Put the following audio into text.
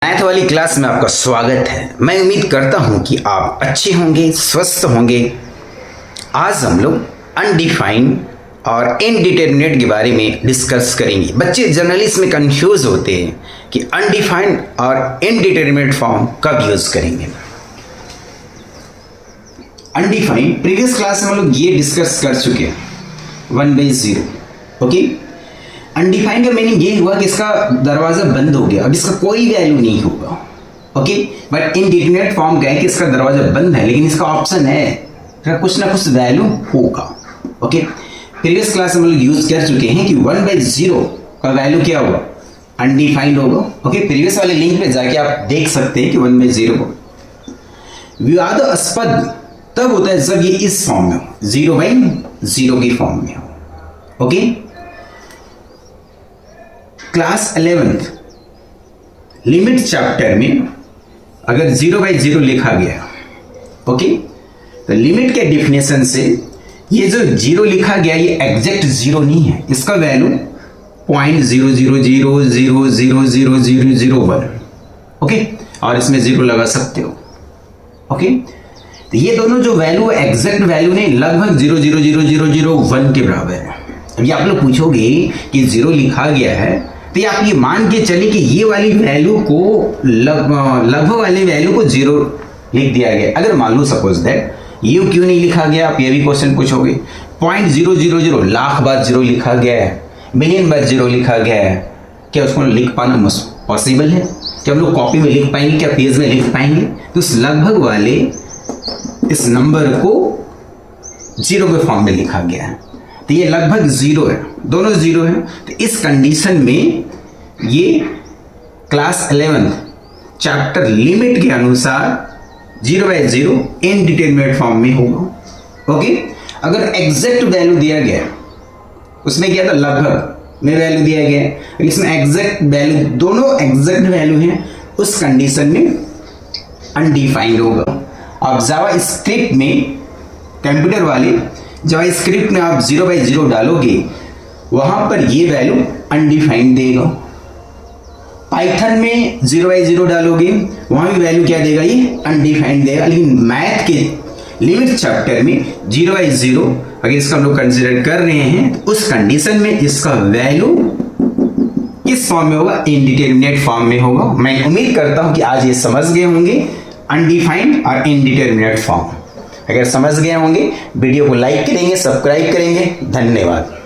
Math वाली class में आपका स्वागत है। मैं उम्मीद करता हूं कि आप अच्छे होंगे, स्वस्थ होंगे। आज हम लोग अनडिफाइंड और इनडिटरमिनेट के बारे में डिस्कस करेंगे। बच्चे जनरली इसमें कंफ्यूज होते हैं कि अनडिफाइंड और इनडिटरमिनेट फॉर्म कब यूज करेंगे। अनडिफाइंड प्रीवियस क्लास में हम लोग ये डिस्कस कर चुके हैं 1/0। ओके, अनडिफाइंड का मीनिंग ये हुआ कि इसका दरवाजा बंद हो गया, अब इसका कोई वैल्यू नहीं होगा। ओके, बट इनडिटरमिनेट फॉर्म क्या है कि इसका दरवाजा बंद है लेकिन इसका ऑप्शन है, कुछ ना कुछ वैल्यू होगा। ओके, प्रीवियस क्लास में हम लोग यूज कर चुके हैं कि 1/0 का वैल्यू क्या होगा, अनडिफाइंड होगा। ओके, प्रीवियस वाले लिंक पे जाके आप देख सकते हैं कि 1/0 को विवादास्पद तब होता है जब ये इस फॉर्म में हो, 0/0 की फॉर्म में हो। Okay, class 11th limit chapter में अगर 0/0 लिखा गया, ओके, तो लिमिट के डिफिनेशन से ये जो 0 लिखा गया ये एग्जैक्ट 0 नहीं है, इसका वैल्यू 0.000000001, ओके, और इसमें 0 लगा सकते हो। ओके, तो ये दोनों जो वैल्यू एग्जैक्ट वैल्यू नहीं, लगभग 0.0000001 के बराबर है। अब ये आप लोग पूछोगे कि 0 लिखा गया है तो आप ये मान के चलिए कि ये वाली वैल्यू को लगभग वाली वैल्यू को 0 लिख दिया गया। अगर मान लो सपोज दैट ये क्यों नहीं लिखा गया, आप ये भी क्वेश्चन पूछोगे। 0.000 लाख बार 0 लिखा गया है, मिलियन बार 0 लिखा गया है, क्या उसको लिख पाना पॉसिबल है? क्या हम लोग कॉपी में लिख पाएंगे, क्या पेज में लिख पाएंगे? तो उस लगभग वाले इस नंबर को 0 के फॉर्म में लिखा गया है, तो ये लगभग 0 है, दोनों 0 है। तो इस कंडीशन में ये क्लास 11 चैप्टर लिमिट के अनुसार 0/0 इनडिटरमिनेट फॉर्म में होगा। ओके, अगर एग्जैक्ट वैल्यू दिया गया, उसमें क्या था, लगभग में वैल्यू दिया गया, इसमें एग्जैक्ट वैल्यू, दोनों एग्जैक्ट वैल्यू हैं, उस कंडीशन में अनडिफाइंड होगा। अब जावा स्क्रिप्ट में, कंप्यूटर वाले जावा स्क्रिप्ट में आप 0/0 डालोगे, वहां पर ये वैल्यू अनडिफाइंड देगा। पाइथन में 0/0 डालोगे, वहां भी वैल्यू क्या देगा, ये अनडिफाइंड देगा। लेकिन मैथ के लिमिट चैप्टर में 0/0 अगर इसका हम लोग कंसिडर कर रहे हैं तो उस कंडीशन में इसका वैल्यू किस फॉर्म में होगा, इनडिटरमिनेट फॉर्म में होगा। मैं उम्मीद करता हूं कि आज ये समझ गए होंगे अनडिफाइंड और इनडिटरमिनेट फॉर्म। अगर समझ गए होंगे वीडियो को लाइक करेंगे, सब्सक्राइब करेंगे। धन्यवाद।